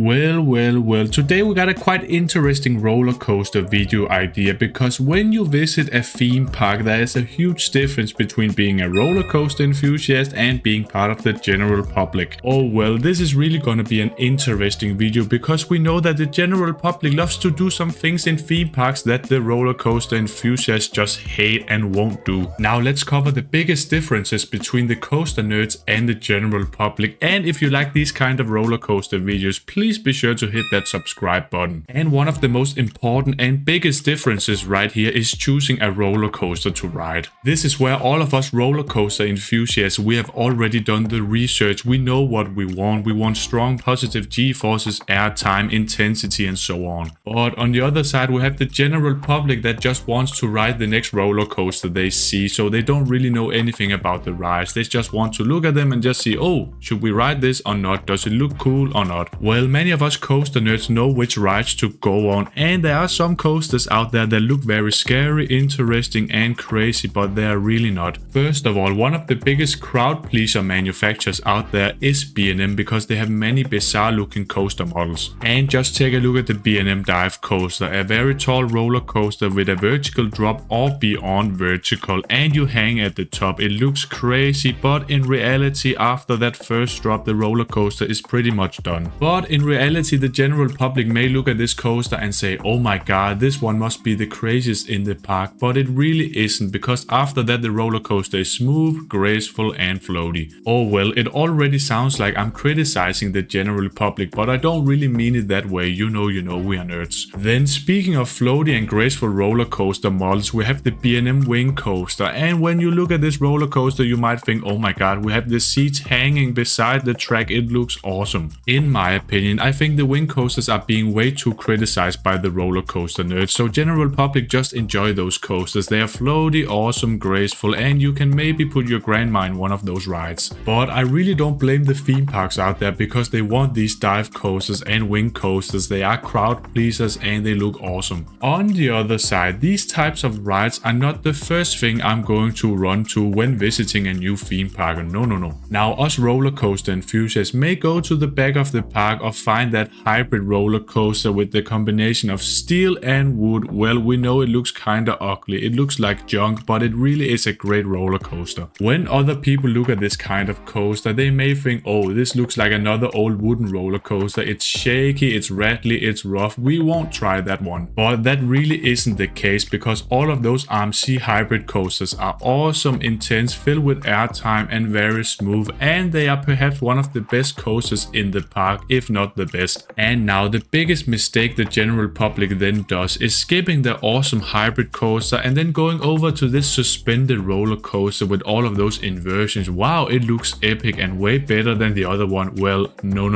Well, today we got a quite interesting roller coaster video idea, because when you visit a theme park, there is a huge difference between being a roller coaster enthusiast and being part of the general public. Oh well, this is really gonna be an interesting video, because we know that the general public loves to do some things in theme parks that the roller coaster enthusiasts just hate and won't do. Now let's cover the biggest differences between the coaster nerds and the general public, and if you like these kind of roller coaster videos, please be sure to hit that subscribe button. And one of the most important and biggest differences right here is choosing a roller coaster to ride. This is where all of us roller coaster enthusiasts, we have already done the research. We know what we want. We want strong positive G-forces, airtime, intensity and so on. But on the other side, we have the general public that just wants to ride the next roller coaster they see, so they don't really know anything about the rides. They just want to look at them and just see, oh, should we ride this or not? Does it look cool or not? Well, many of us coaster nerds know which rides to go on, and there are some coasters out there that look very scary, interesting and crazy, but they are really not. First of all, one of the biggest crowd pleaser manufacturers out there is B&M, because they have many bizarre looking coaster models. And just take a look at the B&M Dive Coaster, a very tall roller coaster with a vertical drop or beyond vertical, and you hang at the top. It looks crazy, but in reality, after that first drop, the roller coaster is pretty much done. But in reality, the general public may look at this coaster and say, oh my god, this one must be the craziest in the park, but it really isn't, because after that the roller coaster is smooth, graceful and floaty. Oh well, it already sounds like I'm criticizing the general public, but I don't really mean it that way. You know, we are nerds. Then speaking of floaty and graceful roller coaster models, we have the B&M Wing Coaster, and when you look at this roller coaster you might think, oh my god, we have the seats hanging beside the track, it looks awesome. In my opinion, I think the wing coasters are being way too criticized by the roller coaster nerds, so general public just enjoy those coasters. They are floaty, awesome, graceful, and you can maybe put your grandma in one of those rides. But I really don't blame the theme parks out there, because they want these dive coasters and wing coasters. They are crowd pleasers and they look awesome. On the other side, these types of rides are not the first thing I'm going to run to when visiting a new theme park. No. Now us roller coaster enthusiasts may go to the back of the park or find that hybrid roller coaster with the combination of steel and wood. Well, we know it looks kinda ugly, it looks like junk, but it really is a great roller coaster. When other people look at this kind of coaster, they may think, oh, this looks like another old wooden roller coaster. It's shaky, it's rattly, it's rough, we won't try that one. But that really isn't the case, because all of those RMC hybrid coasters are awesome, intense, filled with airtime and very smooth, and they are perhaps one of the best coasters in the park, if not the best. And now the biggest mistake the general public then does is skipping the awesome hybrid coaster and then going over to this suspended roller coaster with all of those inversions. Wow, it looks epic and way better than the other one. Well, no.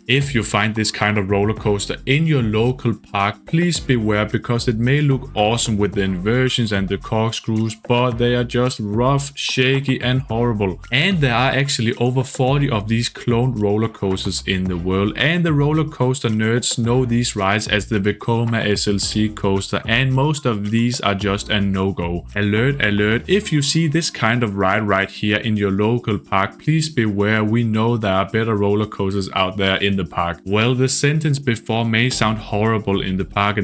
If you find this kind of roller coaster in your local park, please beware, because it may look awesome with the inversions and the corkscrews, but they are just rough, shaky and horrible. And there are actually over 40 of these cloned roller coasters in the world, and the roller coaster nerds know these rides as the Vekoma SLC coaster, and most of these are just a no-go. Alert, if you see this kind of ride right here in your local park, please beware. We know there are better roller coasters out there in the park. Well, the sentence before may sound horrible in the park,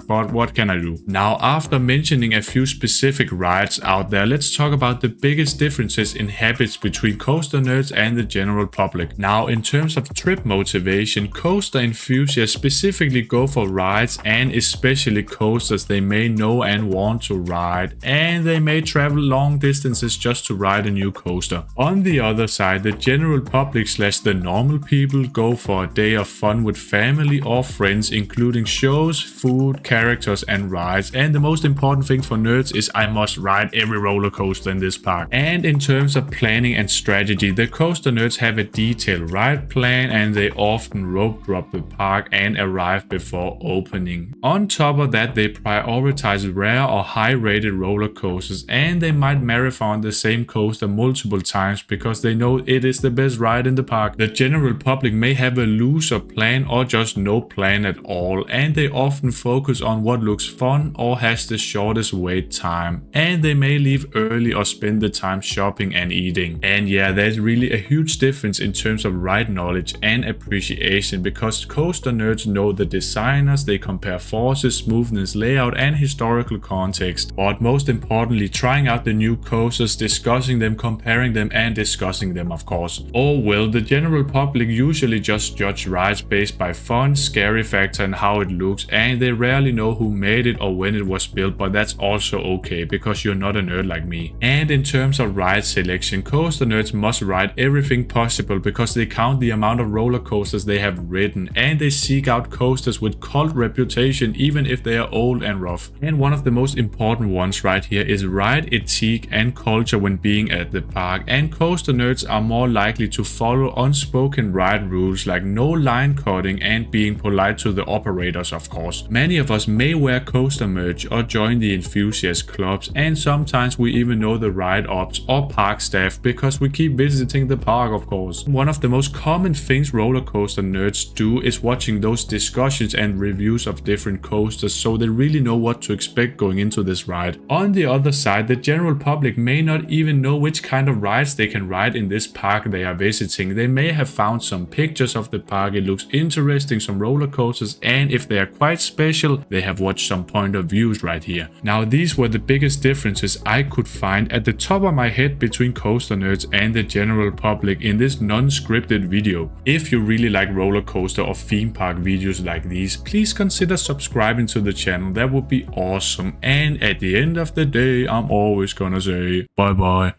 but what can I do? Now, after mentioning a few specific rides out there, let's talk about the biggest differences in habits between coaster nerds and the general public. Now, in terms of trip motivation, coaster enthusiasts specifically go for rides, and especially coasters they may know and want to ride, and they may travel long distances just to ride a new coaster. On the other side, the general public / the normal people go for a day of fun with family or friends, including shows, food, characters and rides. And the most important thing for nerds is I must ride every roller coaster in this park. And in terms of planning and strategy, the coaster nerds have a detailed ride plan, and they often rope drop the park and arrive before opening. On top of that, they prioritize rare or high rated roller coasters, and they might marathon the same coaster multiple times because they know it is the best ride in the park. The general public may have a looser plan or just no plan at all, and they often focus on what looks fun or has the shortest wait time, and they may leave early or spend the time shopping and eating. And yeah, there's really a huge difference in terms of ride knowledge and appreciation, because coaster nerds know the designers, they compare forces, smoothness, layout, and historical context. But most importantly, trying out the new coasters, discussing them, comparing them, and discussing them, of course. Or well, the general public usually just judge rides based by fun, scary factor, and how it looks, and they rarely know who made it or when it was built, but that's also okay because you're not a nerd like me. And in terms of ride selection, coaster nerds must ride everything possible because they count the amount of roller coasters they have ridden, and they seek out coasters with cult reputation even if they are old and rough. And one of the most important ones right here is ride etiquette and culture when being at the park, and coaster nerds are more likely to follow unspoken ride rules like no line cutting and being polite to the operators, of course. Many of us may wear coaster merch or join the enthusiast clubs, and sometimes we even know the ride ops or park staff because we keep visiting the park, of course. One of the most common things roller coaster nerds do is watching those discussions and reviews of different coasters, so they really know what to expect going into this ride. On the other side, the general public may not even know which kind of rides they can ride in this park they are visiting. They may have found some pictures of the park, it looks interesting, some roller coasters, and if they are quite special, they have watched some point of views right here. Now, these were the biggest differences I could find at the top of my head between coaster nerds and the general public in this non-scripted video. If you really like roller coaster or theme park videos like these, please consider subscribing to the channel. That would be awesome. And at the end of the day, I'm always gonna say bye bye.